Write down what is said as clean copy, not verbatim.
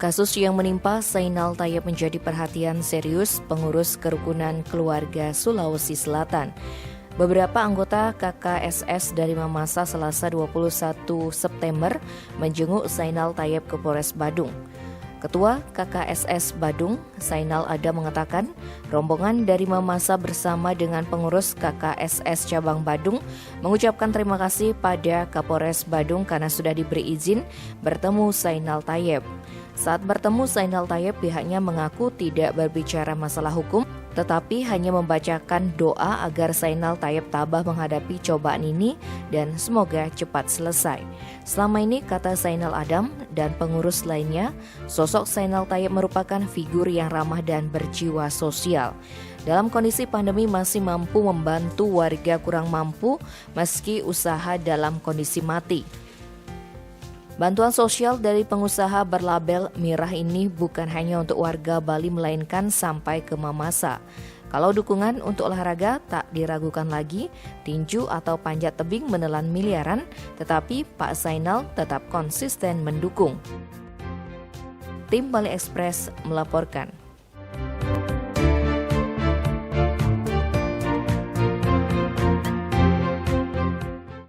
Kasus yang menimpa Zainal Tayyip menjadi perhatian serius pengurus kerukunan keluarga Sulawesi Selatan. Beberapa anggota KKSS dari Mamasa Selasa 21 September menjenguk Zainal Tayyip ke Polres Badung. Ketua KKSS Badung, Zainal Adam mengatakan, rombongan dari Mamasa bersama dengan pengurus KKSS Cabang Badung mengucapkan terima kasih pada Kapolres Badung karena sudah diberi izin bertemu Zainal Tayyip. Saat bertemu Zainal Tayyip, pihaknya mengaku tidak berbicara masalah hukum, tetapi hanya membacakan doa agar Zainal Tayyip tabah menghadapi cobaan ini dan semoga cepat selesai. Selama ini, kata Zainal Adam dan pengurus lainnya, sosok Zainal Tayyip merupakan figur yang ramah dan berjiwa sosial. Dalam kondisi pandemi masih mampu membantu warga kurang mampu meski usaha dalam kondisi mati. Bantuan sosial dari pengusaha berlabel Mirah ini bukan hanya untuk warga Bali melainkan sampai ke Mamasa. Kalau dukungan untuk olahraga tak diragukan lagi, tinju atau panjat tebing menelan miliaran, tetapi Pak Zainal tetap konsisten mendukung. Tim Bali Express melaporkan.